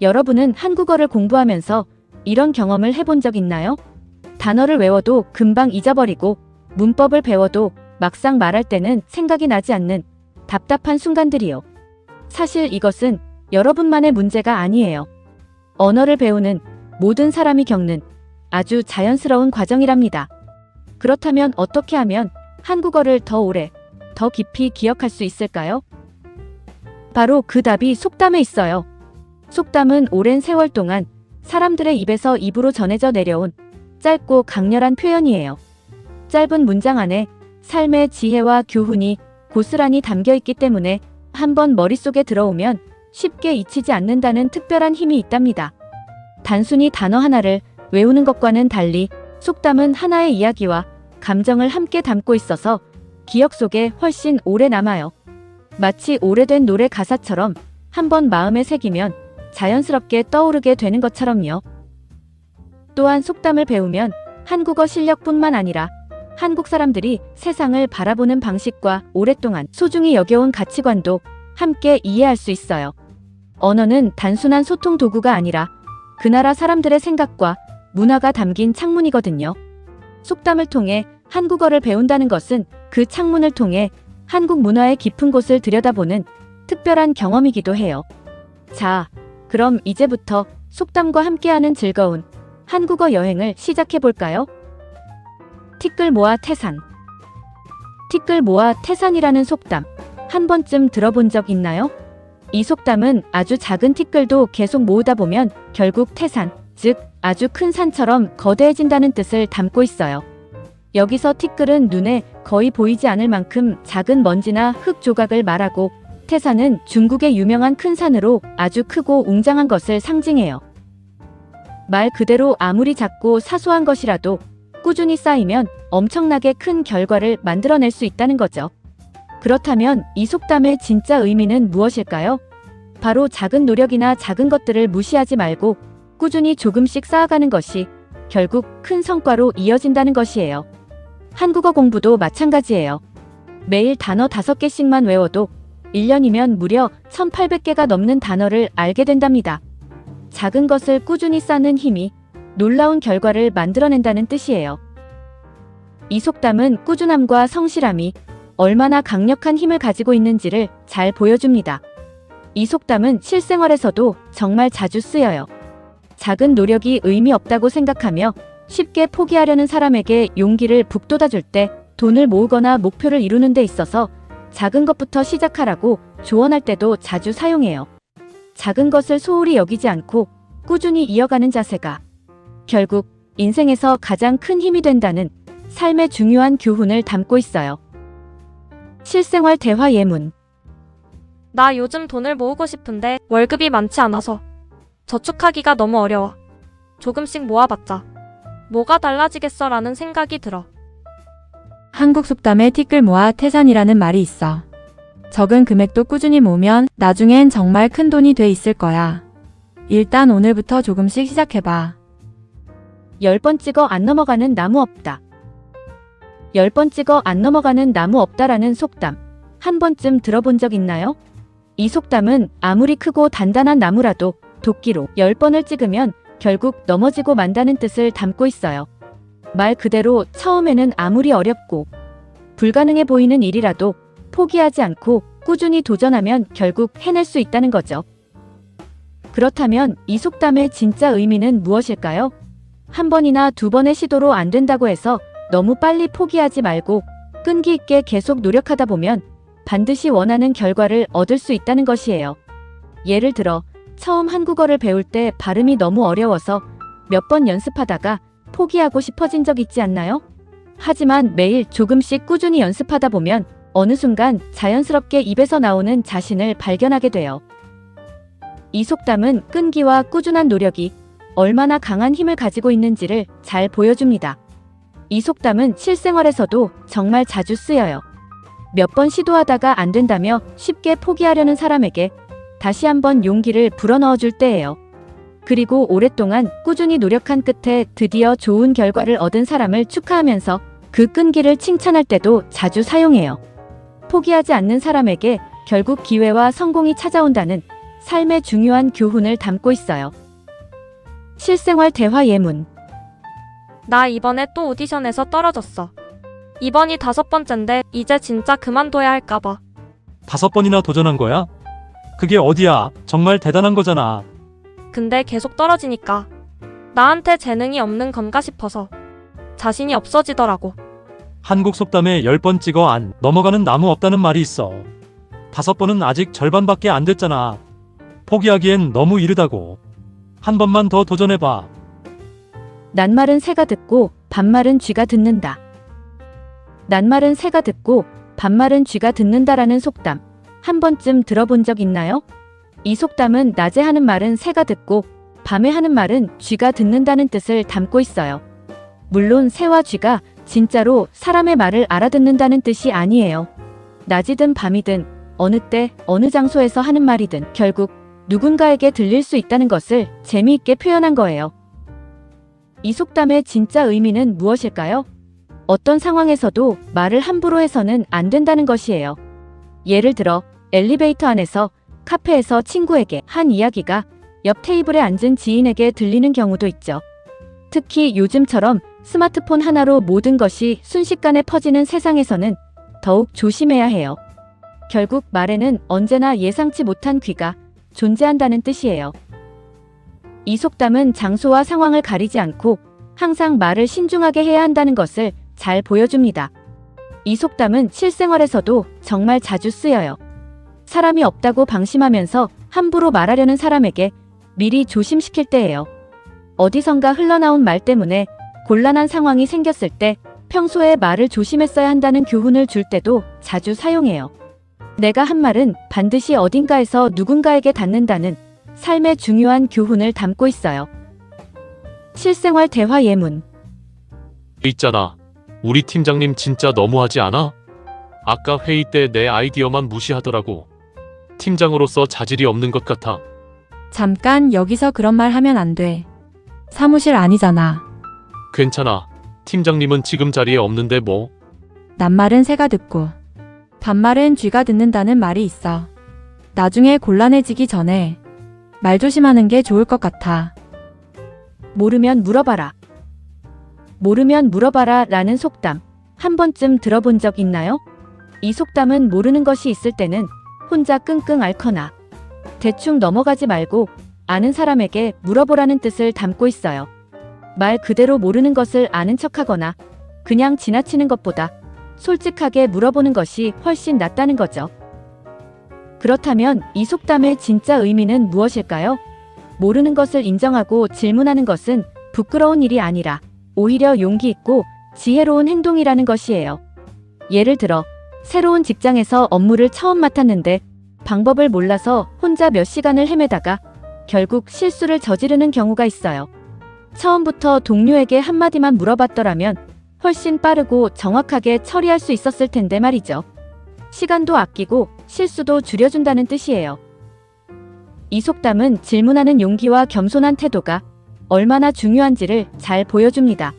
여러분은 한국어를 공부하면서 이런 경험을 해본 적 있나요? 단어를 외워도 금방 잊어버리고 문법을 배워도 막상 말할 때는 생각이 나지 않는 답답한 순간들이요. 사실 이것은 여러분만의 문제가 아니에요. 언어를 배우는 모든 사람이 겪는 아주 자연스러운 과정이랍니다. 그렇다면 어떻게 하면 한국어를 더 오래, 더 깊이 기억할 수 있을까요? 바로 그 답이 속담에 있어요. 속담은 오랜 세월 동안 사람들의 입에서 입으로 전해져 내려온 짧고 강렬한 표현이에요. 짧은 문장 안에 삶의 지혜와 교훈이 고스란히 담겨 있기 때문에 한번 머릿속에 들어오면 쉽게 잊히지 않는다는 특별한 힘이 있답니다. 단순히 단어 하나를 외우는 것과는 달리 속담은 하나의 이야기와 감정을 함께 담고 있어서 기억 속에 훨씬 오래 남아요. 마치 오래된 노래 가사처럼 한번 마음에 새기면 자연스럽게 떠오르게 되는 것처럼요. 또한 속담을 배우면 한국어 실력뿐만 아니라 한국 사람들이 세상을 바라보는 방식과 오랫동안 소중히 여겨온 가치관도 함께 이해할 수 있어요. 언어는 단순한 소통 도구가 아니라 그 나라 사람들의 생각과 문화가 담긴 창문이거든요. 속담을 통해 한국어를 배운다는 것은 그 창문을 통해 한국 문화의 깊은 곳을 들여다보는 특별한 경험이기도 해요. 자, 그럼 이제부터 속담과 함께하는 즐거운 한국어 여행을 시작해볼까요? 티끌 모아 태산. 티끌 모아 태산이라는 속담 한 번쯤 들어본 적 있나요? 이 속담은 아주 작은 티끌도 계속 모으다 보면 결국 태산, 즉 아주 큰 산처럼 거대해진다는 뜻을 담고 있어요. 여기서 티끌은 눈에 거의 보이지 않을 만큼 작은 먼지나 흙 조각을 말하고 태산은 중국의 유명한 큰 산으로 아주 크고 웅장한 것을 상징해요. 말 그대로 아무리 작고 사소한 것이라도 꾸준히 쌓이면 엄청나게 큰 결과를 만들어낼 수 있다는 거죠. 그렇다면 이 속담의 진짜 의미는 무엇일까요? 바로 작은 노력이나 작은 것들을 무시하지 말고 꾸준히 조금씩 쌓아가는 것이 결국 큰 성과로 이어진다는 것이에요. 한국어 공부도 마찬가지예요. 매일 단어 5개씩만 외워도 1년이면 무려 1800개가 넘는 단어를 알게 된답니다. 작은 것을 꾸준히 쌓는 힘이 놀라운 결과를 만들어낸다는 뜻이에요. 이 속담은 꾸준함과 성실함이 얼마나 강력한 힘을 가지고 있는지를 잘 보여줍니다. 이 속담은 실생활에서도 정말 자주 쓰여요. 작은 노력이 의미 없다고 생각하며 쉽게 포기하려는 사람에게 용기를 북돋아줄 때 돈을 모으거나 목표를 이루는 데 있어서 작은 것부터 시작하라고 조언할 때도 자주 사용해요. 작은 것을 소홀히 여기지 않고 꾸준히 이어가는 자세가 결국 인생에서 가장 큰 힘이 된다는 삶의 중요한 교훈을 담고 있어요. 실생활 대화 예문. 나 요즘 돈을 모으고 싶은데 월급이 많지 않아서 저축하기가 너무 어려워. 조금씩 모아봤자 뭐가 달라지겠어 라는 생각이 들어. 한국 속담에 티끌 모아 태산이라는 말이 있어. 적은 금액도 꾸준히 모으면 나중엔 정말 큰 돈이 돼 있을 거야. 일단 오늘부터 조금씩 시작해봐. 10번 찍어 안 넘어가는 나무 없다. 10번 찍어 안 넘어가는 나무 없다라는 속담 한 번쯤 들어본 적 있나요? 이 속담은 아무리 크고 단단한 나무라도 도끼로 10번을 찍으면 결국 넘어지고 만다는 뜻을 담고 있어요. 말 그대로 처음에는 아무리 어렵고 불가능해 보이는 일이라도 포기하지 않고 꾸준히 도전하면 결국 해낼 수 있다는 거죠. 그렇다면 이 속담의 진짜 의미는 무엇일까요? 한 번이나 두 번의 시도로 안 된다고 해서 너무 빨리 포기하지 말고 끈기 있게 계속 노력하다 보면 반드시 원하는 결과를 얻을 수 있다는 것이에요. 예를 들어 처음 한국어를 배울 때 발음이 너무 어려워서 몇 번 연습하다가 포기하고 싶어진 적 있지 않나요? 하지만 매일 조금씩 꾸준히 연습하다 보면 어느 순간 자연스럽게 입에서 나오는 자신을 발견하게 돼요. 이 속담은 끈기와 꾸준한 노력이 얼마나 강한 힘을 가지고 있는지를 잘 보여줍니다. 이 속담은 실생활에서도 정말 자주 쓰여요. 몇 번 시도하다가 안 된다며 쉽게 포기하려는 사람에게 다시 한번 용기를 불어넣어 줄 때예요. 그리고 오랫동안 꾸준히 노력한 끝에 드디어 좋은 결과를 얻은 사람을 축하하면서 그 끈기를 칭찬할 때도 자주 사용해요. 포기하지 않는 사람에게 결국 기회와 성공이 찾아온다는 삶의 중요한 교훈을 담고 있어요. 실생활 대화 예문. 나 이번에 또 오디션에서 떨어졌어. 이번이 5번째인데 이제 진짜 그만둬야 할까봐. 5번이나 도전한 거야? 그게 어디야? 정말 대단한 거잖아. 근데 계속 떨어지니까 나한테 재능이 없는 건가 싶어서 자신이 없어지더라고. 한국 속담에 10번 찍어 안 넘어가는 나무 없다는 말이 있어. 5번은 아직 절반밖에 안 됐잖아. 포기하기엔 너무 이르다고. 한 번만 더 도전해봐. 낱말은 새가 듣고 반말은 쥐가 듣는다. 낱말은 새가 듣고 반말은 쥐가 듣는다라는 속담. 한 번쯤 들어본 적 있나요? 이 속담은 낮에 하는 말은 새가 듣고 밤에 하는 말은 쥐가 듣는다는 뜻을 담고 있어요. 물론 새와 쥐가 진짜로 사람의 말을 알아듣는다는 뜻이 아니에요. 낮이든 밤이든 어느 때 어느 장소에서 하는 말이든 결국 누군가에게 들릴 수 있다는 것을 재미있게 표현한 거예요. 이 속담의 진짜 의미는 무엇일까요? 어떤 상황에서도 말을 함부로 해서는 안 된다는 것이에요. 예를 들어 엘리베이터 안에서 카페에서 친구에게 한 이야기가 옆 테이블에 앉은 지인에게 들리는 경우도 있죠. 특히 요즘처럼 스마트폰 하나로 모든 것이 순식간에 퍼지는 세상에서는 더욱 조심해야 해요. 결국 말에는 언제나 예상치 못한 귀가 존재한다는 뜻이에요. 이 속담은 장소와 상황을 가리지 않고 항상 말을 신중하게 해야 한다는 것을 잘 보여줍니다. 이 속담은 실생활에서도 정말 자주 쓰여요. 사람이 없다고 방심하면서 함부로 말하려는 사람에게 미리 조심시킬 때예요. 어디선가 흘러나온 말 때문에 곤란한 상황이 생겼을 때 평소에 말을 조심했어야 한다는 교훈을 줄 때도 자주 사용해요. 내가 한 말은 반드시 어딘가에서 누군가에게 닿는다는 삶의 중요한 교훈을 담고 있어요. 실생활 대화 예문. 있잖아. 우리 팀장님 진짜 너무하지 않아? 아까 회의 때 내 아이디어만 무시하더라고. 팀장으로서 자질이 없는 것 같아. 잠깐 여기서 그런 말 하면 안 돼. 사무실 아니잖아. 괜찮아. 팀장님은 지금 자리에 없는데 뭐. 낱말은 새가 듣고 반말은 쥐가 듣는다는 말이 있어. 나중에 곤란해지기 전에 말 조심하는 게 좋을 것 같아. 모르면 물어봐라. 모르면 물어봐라 라는 속담. 한 번쯤 들어본 적 있나요? 이 속담은 모르는 것이 있을 때는 혼자 끙끙 앓거나 대충 넘어가지 말고 아는 사람에게 물어보라는 뜻을 담고 있어요. 말 그대로 모르는 것을 아는 척하거나 그냥 지나치는 것보다 솔직하게 물어보는 것이 훨씬 낫다는 거죠. 그렇다면 이 속담의 진짜 의미는 무엇일까요? 모르는 것을 인정하고 질문하는 것은 부끄러운 일이 아니라 오히려 용기 있고 지혜로운 행동이라는 것이에요. 예를 들어 새로운 직장에서 업무를 처음 맡았는데 방법을 몰라서 혼자 몇 시간을 헤매다가 결국 실수를 저지르는 경우가 있어요. 처음부터 동료에게 한마디만 물어봤더라면 훨씬 빠르고 정확하게 처리할 수 있었을 텐데 말이죠. 시간도 아끼고 실수도 줄여준다는 뜻이에요. 이 속담은 질문하는 용기와 겸손한 태도가 얼마나 중요한지를 잘 보여줍니다.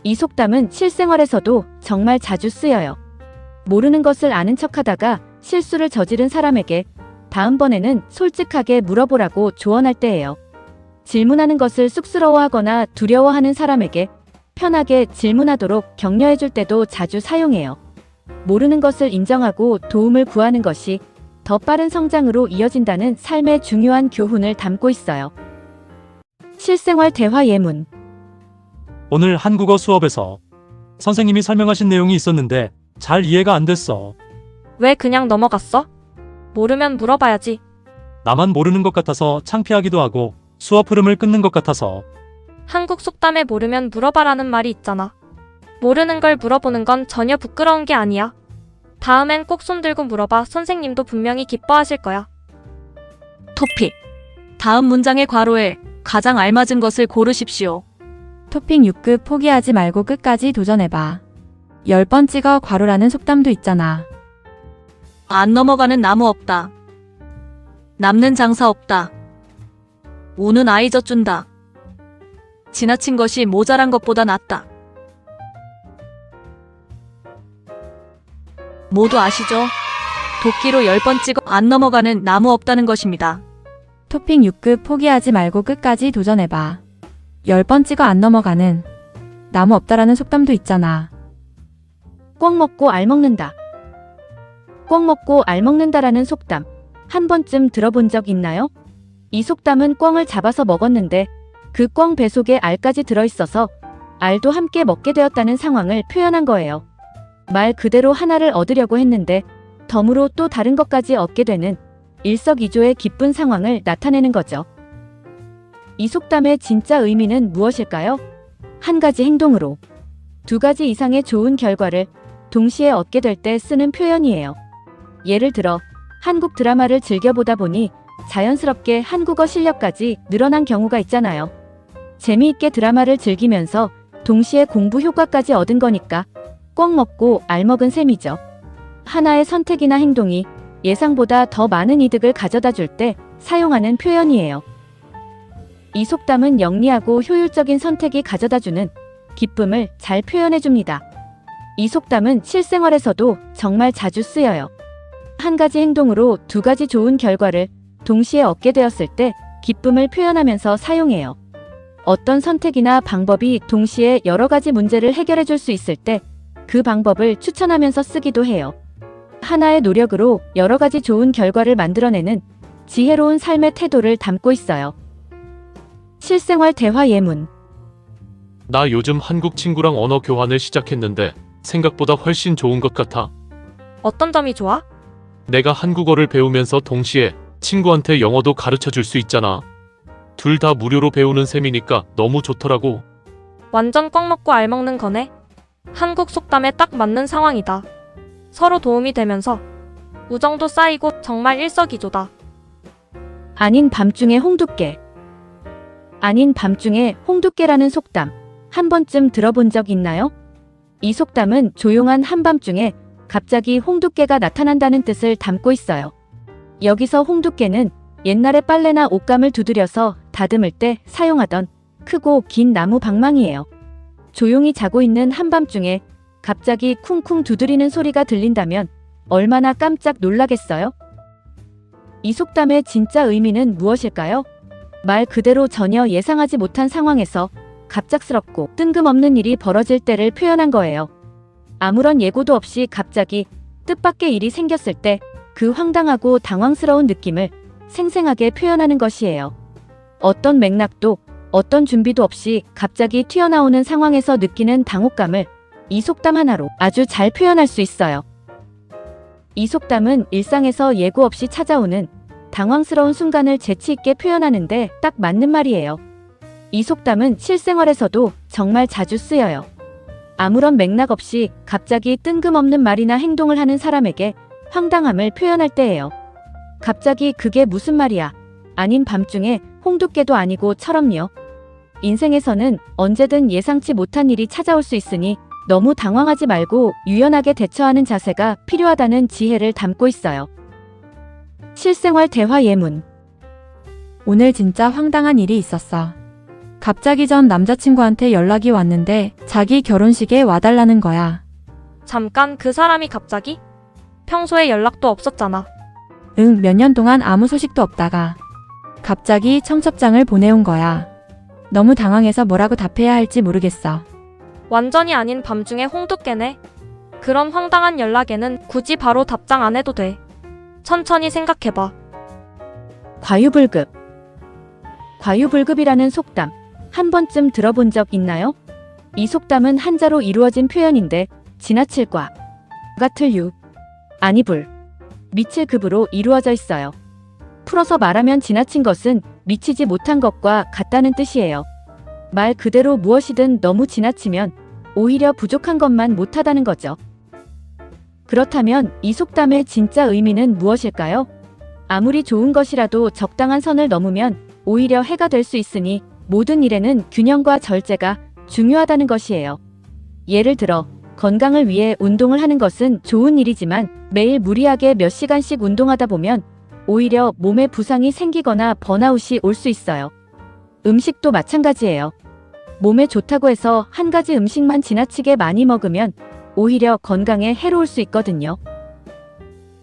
이 속담은 실생활에서도 정말 자주 쓰여요. 모르는 것을 아는 척하다가 실수를 저지른 사람에게 다음번에는 솔직하게 물어보라고 조언할 때예요. 질문하는 것을 쑥스러워하거나 두려워하는 사람에게 편하게 질문하도록 격려해줄 때도 자주 사용해요. 모르는 것을 인정하고 도움을 구하는 것이 더 빠른 성장으로 이어진다는 삶의 중요한 교훈을 담고 있어요. 실생활 대화 예문. 오늘 한국어 수업에서 선생님이 설명하신 내용이 있었는데 잘 이해가 안 됐어. 왜 그냥 넘어갔어? 모르면 물어봐야지. 나만 모르는 것 같아서 창피하기도 하고 수업 흐름을 끊는 것 같아서. 한국 속담에 모르면 물어봐라는 말이 있잖아. 모르는 걸 물어보는 건 전혀 부끄러운 게 아니야. 다음엔 꼭 손 들고 물어봐. 선생님도 분명히 기뻐하실 거야. 토픽. 다음 문장의 괄호에 가장 알맞은 것을 고르십시오. 토픽 6급 포기하지 말고 끝까지 도전해봐. 10번 찍어 괄호라는 속담도 있잖아. 안 넘어가는 나무 없다. 남는 장사 없다. 우는 아이 젖준다. 지나친 것이 모자란 것보다 낫다. 모두 아시죠? 도끼로 10번 찍어 안 넘어가는 나무 없다는 것입니다. 토핑 6급 포기하지 말고 끝까지 도전해봐. 10번 찍어 안 넘어가는 나무 없다라는 속담도 있잖아. 꿩 먹고 알 먹는다. 꿩 먹고 알 먹는다라는 속담. 한 번쯤 들어본 적 있나요? 이 속담은 꿩을 잡아서 먹었는데 그 꿩 배 속에 알까지 들어있어서 알도 함께 먹게 되었다는 상황을 표현한 거예요. 말 그대로 하나를 얻으려고 했는데 덤으로 또 다른 것까지 얻게 되는 일석이조의 기쁜 상황을 나타내는 거죠. 이 속담의 진짜 의미는 무엇일까요? 한 가지 행동으로 두 가지 이상의 좋은 결과를 동시에 얻게 될 때 쓰는 표현이에요. 예를 들어 한국 드라마를 즐겨보다 보니 자연스럽게 한국어 실력까지 늘어난 경우가 있잖아요. 재미있게 드라마를 즐기면서 동시에 공부 효과까지 얻은 거니까 꿩 먹고 알 먹은 셈이죠. 하나의 선택이나 행동이 예상보다 더 많은 이득을 가져다 줄 때 사용하는 표현이에요. 이 속담은 영리하고 효율적인 선택이 가져다주는 기쁨을 잘 표현해줍니다. 이 속담은 실생활에서도 정말 자주 쓰여요. 한 가지 행동으로 두 가지 좋은 결과를 동시에 얻게 되었을 때 기쁨을 표현하면서 사용해요. 어떤 선택이나 방법이 동시에 여러 가지 문제를 해결해 줄 수 있을 때 그 방법을 추천하면서 쓰기도 해요. 하나의 노력으로 여러 가지 좋은 결과를 만들어내는 지혜로운 삶의 태도를 담고 있어요. 실생활 대화 예문. 나 요즘 한국 친구랑 언어 교환을 시작했는데 생각보다 훨씬 좋은 것 같아. 어떤 점이 좋아? 내가 한국어를 배우면서 동시에 친구한테 영어도 가르쳐 줄 수 있잖아. 둘 다 무료로 배우는 셈이니까 너무 좋더라고. 완전 꿩 먹고 알 먹는 거네. 한국 속담에 딱 맞는 상황이다. 서로 도움이 되면서 우정도 쌓이고 정말 일석이조다. 아닌 밤중에 홍두깨. 아닌 밤중에 홍두깨라는 속담. 한 번쯤 들어본 적 있나요? 이 속담은 조용한 한밤중에 갑자기 홍두깨가 나타난다는 뜻을 담고 있어요. 여기서 홍두깨는 옛날에 빨래나 옷감을 두드려서 다듬을 때 사용하던 크고 긴 나무 방망이에요. 조용히 자고 있는 한밤중에 갑자기 쿵쿵 두드리는 소리가 들린다면 얼마나 깜짝 놀라겠어요? 이 속담의 진짜 의미는 무엇일까요? 말 그대로 전혀 예상하지 못한 상황에서 갑작스럽고 뜬금없는 일이 벌어질 때를 표현한 거예요. 아무런 예고도 없이 갑자기 뜻밖의 일이 생겼을 때 그 황당하고 당황스러운 느낌을 생생하게 표현하는 것이에요. 어떤 맥락도 어떤 준비도 없이 갑자기 튀어나오는 상황에서 느끼는 당혹감을 이 속담 하나로 아주 잘 표현할 수 있어요. 이 속담은 일상에서 예고 없이 찾아오는 당황스러운 순간을 재치 있게 표현하는데 딱 맞는 말이에요. 이 속담은 실생활에서도 정말 자주 쓰여요. 아무런 맥락 없이 갑자기 뜬금없는 말이나 행동을 하는 사람에게 황당함을 표현할 때예요. 갑자기 그게 무슨 말이야? 아닌 밤중에 홍두깨도 아니고처럼요. 인생에서는 언제든 예상치 못한 일이 찾아올 수 있으니 너무 당황하지 말고 유연하게 대처하는 자세가 필요하다는 지혜를 담고 있어요. 실생활 대화 예문. 오늘 진짜 황당한 일이 있었어. 갑자기 전 남자친구한테 연락이 왔는데 자기 결혼식에 와달라는 거야. 잠깐 그 사람이 갑자기? 평소에 연락도 없었잖아. 응, 몇 년 동안 아무 소식도 없다가 갑자기 청첩장을 보내온 거야. 너무 당황해서 뭐라고 답해야 할지 모르겠어. 완전히 아닌 밤중에 홍두깨네. 그런 황당한 연락에는 굳이 바로 답장 안 해도 돼. 천천히 생각해봐. 과유불급. 과유불급이라는 속담. 한 번쯤 들어본 적 있나요? 이 속담은 한자로 이루어진 표현인데 지나칠 과, 같을 유, 아니 불, 미칠 급으로 이루어져 있어요. 풀어서 말하면 지나친 것은 미치지 못한 것과 같다는 뜻이에요. 말 그대로 무엇이든 너무 지나치면 오히려 부족한 것만 못하다는 거죠. 그렇다면 이 속담의 진짜 의미는 무엇일까요? 아무리 좋은 것이라도 적당한 선을 넘으면 오히려 해가 될 수 있으니 모든 일에는 균형과 절제가 중요하다는 것이에요. 예를 들어 건강을 위해 운동을 하는 것은 좋은 일이지만 매일 무리하게 몇 시간씩 운동하다 보면 오히려 몸에 부상이 생기거나 번아웃이 올 수 있어요. 음식도 마찬가지예요. 몸에 좋다고 해서 한 가지 음식만 지나치게 많이 먹으면 오히려 건강에 해로울 수 있거든요.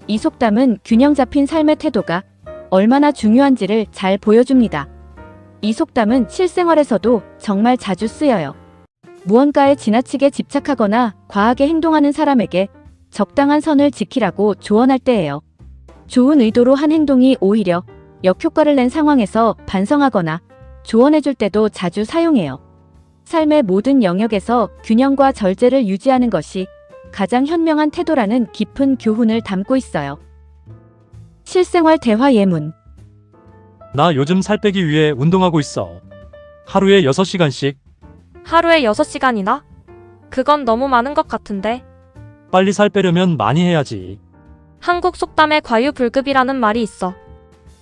이 속담은 균형 잡힌 삶의 태도가 얼마나 중요한지를 잘 보여줍니다. 이 속담은 실생활에서도 정말 자주 쓰여요. 무언가에 지나치게 집착하거나 과하게 행동하는 사람에게 적당한 선을 지키라고 조언할 때예요. 좋은 의도로 한 행동이 오히려 역효과를 낸 상황에서 반성하거나 조언해줄 때도 자주 사용해요. 삶의 모든 영역에서 균형과 절제를 유지하는 것이 가장 현명한 태도라는 깊은 교훈을 담고 있어요. 실생활 대화 예문. 나 요즘 살 빼기 위해 운동하고 있어. 하루에 6시간씩. 하루에 6시간이나? 그건 너무 많은 것 같은데. 빨리 살 빼려면 많이 해야지. 한국 속담에 과유불급이라는 말이 있어.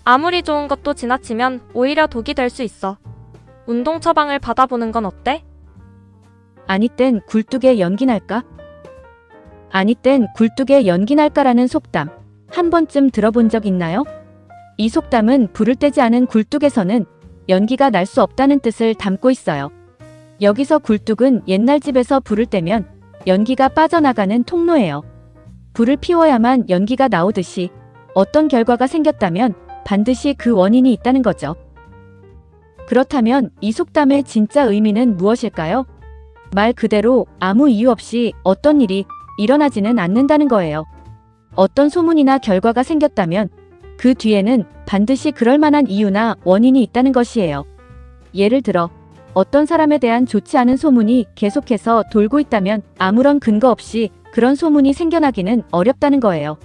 아무리 좋은 것도 지나치면 오히려 독이 될 수 있어. 운동 처방을 받아보는 건 어때? 아니 땐 굴뚝에 연기 날까? 아니 땐 굴뚝에 연기 날까라는 속담 한 번쯤 들어본 적 있나요? 이 속담은 불을 떼지 않은 굴뚝에서는 연기가 날 수 없다는 뜻을 담고 있어요. 여기서 굴뚝은 옛날 집에서 불을 떼면 연기가 빠져나가는 통로예요. 불을 피워야만 연기가 나오듯이 어떤 결과가 생겼다면 반드시 그 원인이 있다는 거죠. 그렇다면 이 속담의 진짜 의미는 무엇일까요? 말 그대로 아무 이유 없이 어떤 일이 일어나지는 않는다는 거예요. 어떤 소문이나 결과가 생겼다면 그 뒤에는 반드시 그럴 만한 이유나 원인이 있다는 것이에요. 예를 들어 어떤 사람에 대한 좋지 않은 소문이 계속해서 돌고 있다면 아무런 근거 없이 그런 소문이 생겨나기는 어렵다는 거예요.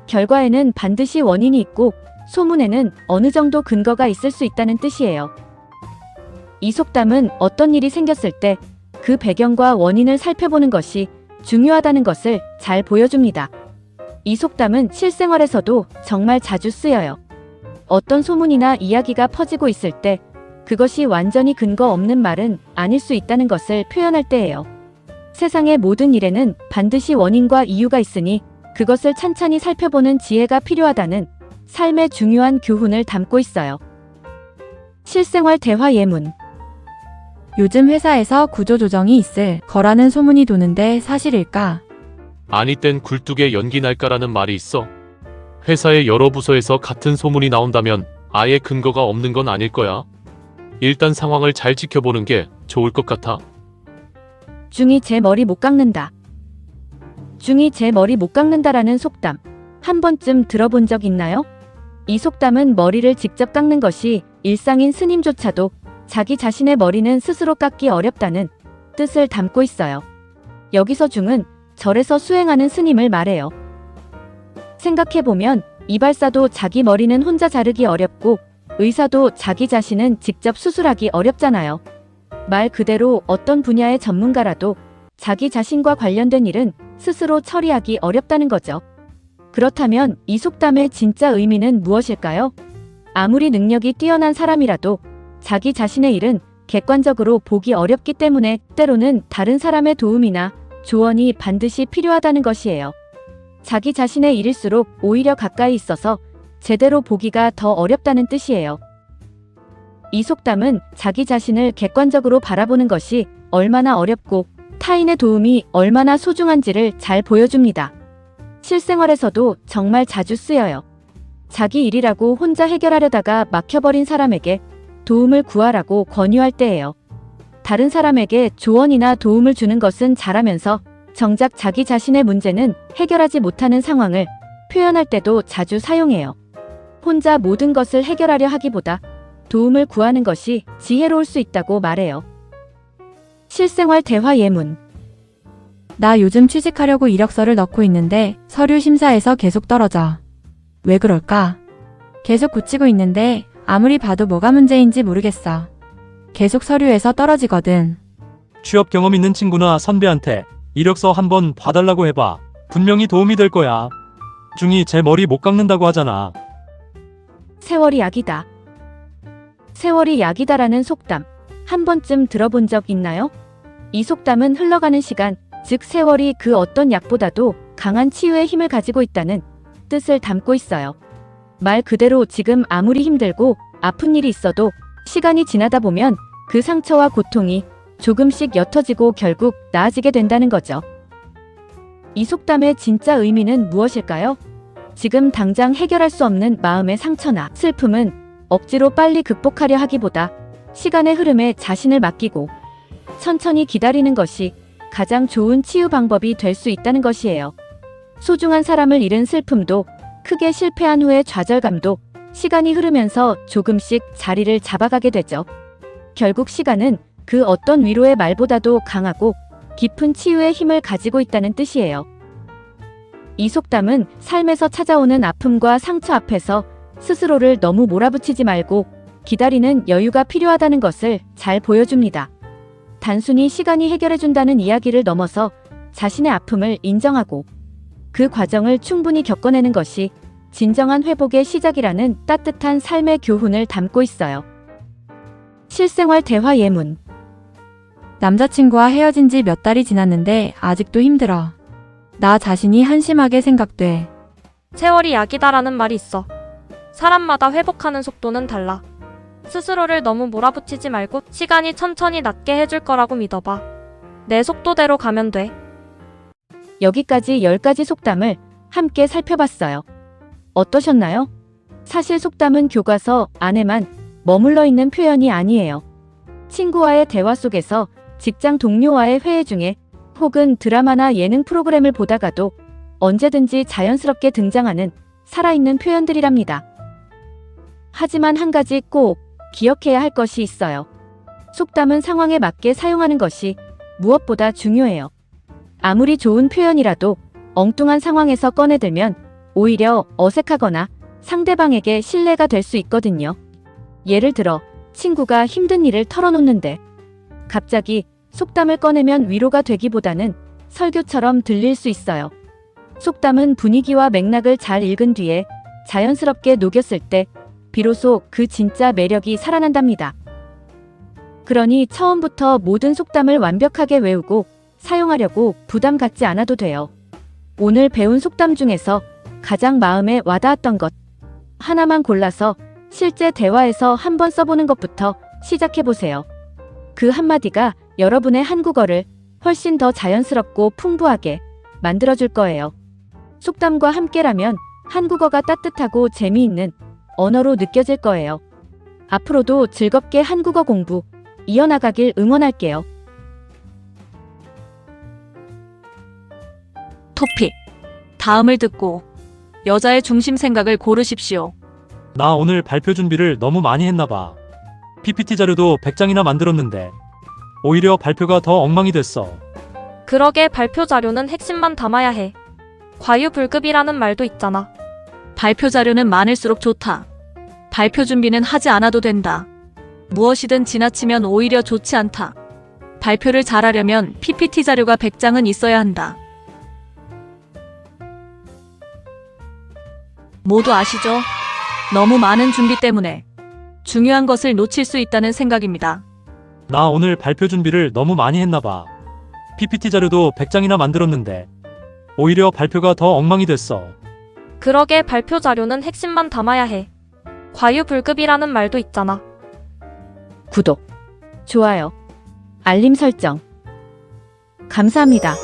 결과에는 반드시 원인이 있고 소문에는 어느 정도 근거가 있을 수 있다는 뜻이에요. 이 속담은 어떤 일이 생겼을 때 그 배경과 원인을 살펴보는 것이 중요하다는 것을 잘 보여줍니다. 이 속담은 실생활에서도 정말 자주 쓰여요. 어떤 소문이나 이야기가 퍼지고 있을 때 그것이 완전히 근거 없는 말은 아닐 수 있다는 것을 표현할 때예요. 세상의 모든 일에는 반드시 원인과 이유가 있으니 그것을 찬찬히 살펴보는 지혜가 필요하다는 삶의 중요한 교훈을 담고 있어요. 실생활 대화 예문. 요즘 회사에서 구조조정이 있을 거라는 소문이 도는데 사실일까? 아니 땐 굴뚝에 연기 날까라는 말이 있어. 회사의 여러 부서에서 같은 소문이 나온다면 아예 근거가 없는 건 아닐 거야. 일단 상황을 잘 지켜보는 게 좋을 것 같아. 중이 제 머리 못 깎는다. 중이 제 머리 못 깎는다라는 속담 한 번쯤 들어본 적 있나요? 이 속담은 머리를 직접 깎는 것이 일상인 스님조차도 자기 자신의 머리는 스스로 깎기 어렵다는 뜻을 담고 있어요. 여기서 중은 절에서 수행하는 스님을 말해요. 생각해보면 이발사도 자기 머리는 혼자 자르기 어렵고 의사도 자기 자신은 직접 수술하기 어렵잖아요. 말 그대로 어떤 분야의 전문가라도 자기 자신과 관련된 일은 스스로 처리하기 어렵다는 거죠. 그렇다면 이 속담의 진짜 의미는 무엇일까요? 아무리 능력이 뛰어난 사람이라도 자기 자신의 일은 객관적으로 보기 어렵기 때문에 때로는 다른 사람의 도움이나 조언이 반드시 필요하다는 것이에요. 자기 자신의 일일수록 오히려 가까이 있어서 제대로 보기가 더 어렵다는 뜻이에요. 이 속담은 자기 자신을 객관적으로 바라보는 것이 얼마나 어렵고 타인의 도움이 얼마나 소중한지를 잘 보여줍니다. 실생활에서도 정말 자주 쓰여요. 자기 일이라고 혼자 해결하려다가 막혀버린 사람에게 도움을 구하라고 권유할 때예요. 다른 사람에게 조언이나 도움을 주는 것은 잘하면서 정작 자기 자신의 문제는 해결하지 못하는 상황을 표현할 때도 자주 사용해요. 혼자 모든 것을 해결하려 하기보다 도움을 구하는 것이 지혜로울 수 있다고 말해요. 실생활 대화 예문. 나 요즘 취직하려고 이력서를 넣고 있는데 서류 심사에서 계속 떨어져. 왜 그럴까? 계속 고치고 있는데 아무리 봐도 뭐가 문제인지 모르겠어. 계속 서류에서 떨어지거든. 취업 경험 있는 친구나 선배한테 이력서 한번 봐달라고 해봐. 분명히 도움이 될 거야. 중이 제 머리 못 깎는다고 하잖아. 세월이 약이다. 세월이 약이다라는 속담 한 번쯤 들어본 적 있나요? 이 속담은 흘러가는 시간, 즉 세월이 그 어떤 약보다도 강한 치유의 힘을 가지고 있다는 뜻을 담고 있어요. 말 그대로 지금 아무리 힘들고 아픈 일이 있어도 시간이 지나다 보면 그 상처와 고통이 조금씩 옅어지고 결국 나아지게 된다는 거죠. 이 속담의 진짜 의미는 무엇일까요? 지금 당장 해결할 수 없는 마음의 상처나 슬픔은 억지로 빨리 극복하려 하기보다 시간의 흐름에 자신을 맡기고 천천히 기다리는 것이 가장 좋은 치유 방법이 될 수 있다는 것이에요. 소중한 사람을 잃은 슬픔도 크게 실패한 후의 좌절감도 시간이 흐르면서 조금씩 자리를 잡아가게 되죠. 결국 시간은 그 어떤 위로의 말보다도 강하고 깊은 치유의 힘을 가지고 있다는 뜻이에요. 이 속담은 삶에서 찾아오는 아픔과 상처 앞에서 스스로를 너무 몰아붙이지 말고 기다리는 여유가 필요하다는 것을 잘 보여줍니다. 단순히 시간이 해결해준다는 이야기를 넘어서 자신의 아픔을 인정하고 그 과정을 충분히 겪어내는 것이 진정한 회복의 시작이라는 따뜻한 삶의 교훈을 담고 있어요. 실생활 대화 예문. 남자친구와 헤어진 지 몇 달이 지났는데 아직도 힘들어. 나 자신이 한심하게 생각돼. 세월이 약이다라는 말이 있어. 사람마다 회복하는 속도는 달라. 스스로를 너무 몰아붙이지 말고 시간이 천천히 낫게 해줄 거라고 믿어봐. 내 속도대로 가면 돼. 여기까지 10가지 속담을 함께 살펴봤어요. 어떠셨나요? 사실 속담은 교과서 안에만 머물러 있는 표현이 아니에요. 친구와의 대화 속에서, 직장 동료와의 회의 중에, 혹은 드라마나 예능 프로그램을 보다가도 언제든지 자연스럽게 등장하는 살아있는 표현들이랍니다. 하지만 한 가지 꼭 기억해야 할 것이 있어요. 속담은 상황에 맞게 사용하는 것이 무엇보다 중요해요. 아무리 좋은 표현이라도 엉뚱한 상황에서 꺼내들면 오히려 어색하거나 상대방에게 신뢰가 될 수 있거든요. 예를 들어 친구가 힘든 일을 털어놓는데 갑자기 속담을 꺼내면 위로가 되기보다는 설교처럼 들릴 수 있어요. 속담은 분위기와 맥락을 잘 읽은 뒤에 자연스럽게 녹였을 때 비로소 그 진짜 매력이 살아난답니다. 그러니 처음부터 모든 속담을 완벽하게 외우고 사용하려고 부담 갖지 않아도 돼요. 오늘 배운 속담 중에서 가장 마음에 와닿았던 것 하나만 골라서 실제 대화에서 한번 써보는 것부터 시작해보세요. 그 한마디가 여러분의 한국어를 훨씬 더 자연스럽고 풍부하게 만들어줄 거예요. 속담과 함께라면 한국어가 따뜻하고 재미있는 언어로 느껴질 거예요. 앞으로도 즐겁게 한국어 공부 이어나가길 응원할게요. 토픽. 다음을 듣고 여자의 중심 생각을 고르십시오. 나 오늘 발표 준비를 너무 많이 했나 봐. PPT 자료도 100장이나 만들었는데 오히려 발표가 더 엉망이 됐어. 그러게 발표 자료는 핵심만 담아야 해. 과유불급이라는 말도 있잖아. 발표 자료는 많을수록 좋다. 발표 준비는 하지 않아도 된다. 무엇이든 지나치면 오히려 좋지 않다. 발표를 잘하려면 PPT 자료가 100장은 있어야 한다. 모두 아시죠? 너무 많은 준비 때문에 중요한 것을 놓칠 수 있다는 생각입니다. 나 오늘 발표 준비를 너무 많이 했나 봐. PPT 자료도 100장이나 만들었는데 오히려 발표가 더 엉망이 됐어. 그러게 발표 자료는 핵심만 담아야 해. 과유불급이라는 말도 있잖아. 구독, 좋아요, 알림 설정. 감사합니다.